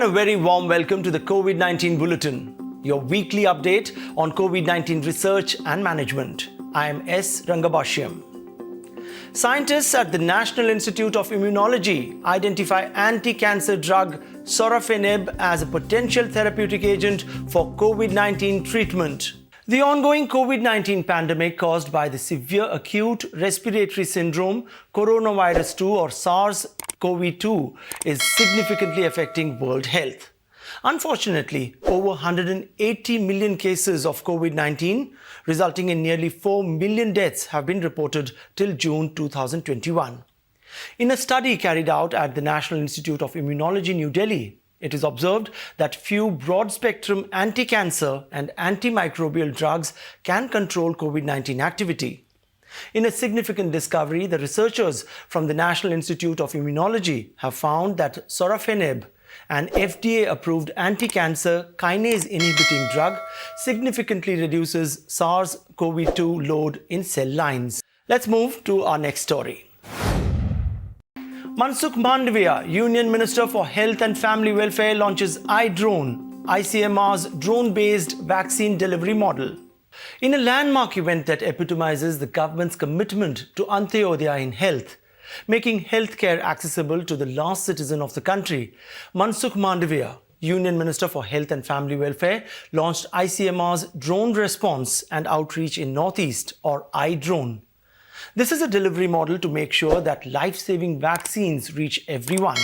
and a very warm welcome to the COVID-19 Bulletin, your weekly update on COVID-19 research and management. I am S. Rangabashyam. Scientists at the National Institute of Immunology identify anti-cancer drug Sorafenib as a potential therapeutic agent for COVID-19 treatment. The ongoing COVID-19 pandemic caused by the severe acute respiratory syndrome, coronavirus 2 or SARS-CoV-2 is significantly affecting world health. Unfortunately, over 180 million cases of COVID-19, resulting in nearly 4 million deaths, have been reported till June 2021. In a study carried out at the National Institute of Immunology, New Delhi, it is observed that few broad-spectrum anti-cancer and antimicrobial drugs can control COVID-19 activity. In a significant discovery, the researchers from the National Institute of Immunology have found that Sorafenib, an FDA-approved anti-cancer kinase-inhibiting drug, significantly reduces SARS-CoV-2 load in cell lines. Let's move to our next story. Mansukh Mandaviya, Union Minister for Health and Family Welfare, launches iDrone, ICMR's drone-based vaccine delivery model. In a landmark event that epitomizes the government's commitment to Antyodaya in health, making healthcare accessible to the last citizen of the country, Mansukh Mandaviya, Union Minister for Health and Family Welfare, launched ICMR's Drone Response and Outreach in Northeast, or iDrone. This is a delivery model to make sure that life-saving vaccines reach everyone.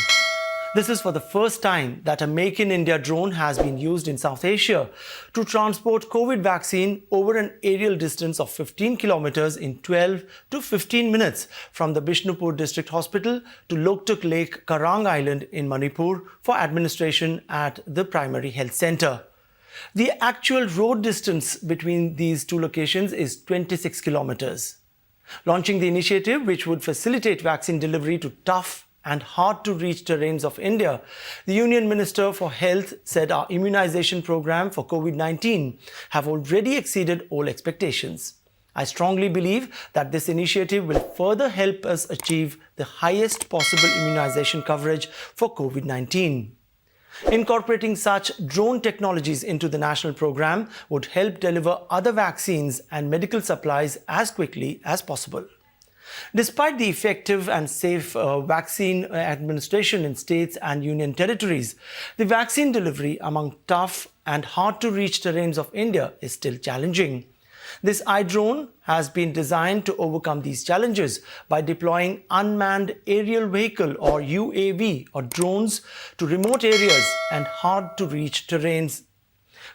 This is for the first time that a Make in India drone has been used in South Asia to transport COVID vaccine over an aerial distance of 15 kilometers in 12 to 15 minutes from the Bishnupur District Hospital to Loktuk Lake, Karang Island in Manipur for administration at the primary health center. The actual road distance between these two locations is 26 kilometers. Launching the initiative, which would facilitate vaccine delivery to tough and hard-to-reach terrains of India, the Union Minister for Health said our immunization program for COVID-19 have already exceeded all expectations. I strongly believe that this initiative will further help us achieve the highest possible immunization coverage for COVID-19. Incorporating such drone technologies into the national program would help deliver other vaccines and medical supplies as quickly as possible. Despite the effective and safe vaccine administration in states and union territories, the vaccine delivery among tough and hard-to-reach terrains of India is still challenging. This iDrone has been designed to overcome these challenges by deploying unmanned aerial vehicle or UAV or drones to remote areas and hard-to-reach terrains.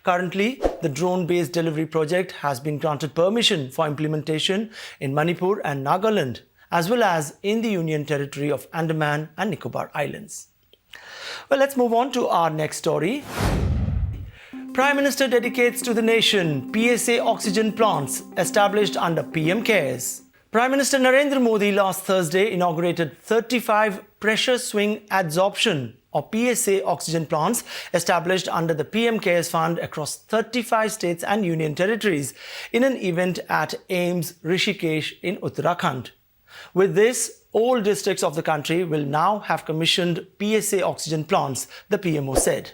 Currently, the drone-based delivery project has been granted permission for implementation in Manipur and Nagaland, as well as in the Union Territory of Andaman and Nicobar Islands. Well, let's move on to our next story. Prime Minister dedicates to the nation PSA Oxygen Plants established under PM CARES. Prime Minister Narendra Modi last Thursday inaugurated 35 pressure swing adsorption or PSA Oxygen Plants established under the PM CARES Fund across 35 states and union territories in an event at AIIMS Rishikesh in Uttarakhand. With this, all districts of the country will now have commissioned PSA Oxygen Plants, the PMO said.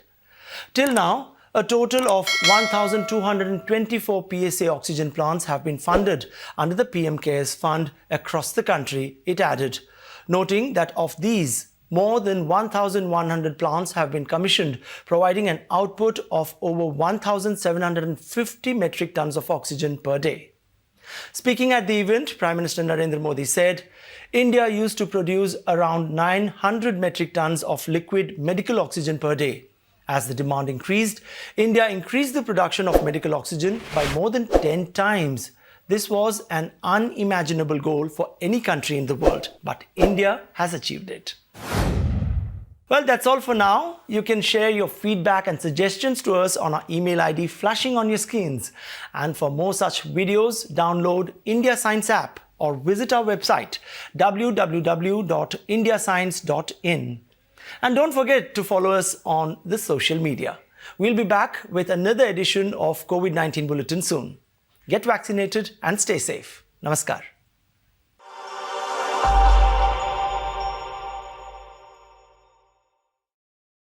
Till now, a total of 1,224 PSA oxygen plants have been funded under the PM CARES Fund across the country, it added, noting that of these, more than 1,100 plants have been commissioned, providing an output of over 1,750 metric tons of oxygen per day. Speaking at the event, Prime Minister Narendra Modi said, India used to produce around 900 metric tons of liquid medical oxygen per day. As the demand increased, India increased the production of medical oxygen by more than 10 times. This was an unimaginable goal for any country in the world, but India has achieved it. Well, that's all for now. You can share your feedback and suggestions to us on our email ID flashing on your screens. And for more such videos, download India Science app or visit our website www.indiascience.in. And don't forget to follow us on the social media. We'll be back with another edition of COVID-19 Bulletin soon. Get vaccinated and stay safe. Namaskar.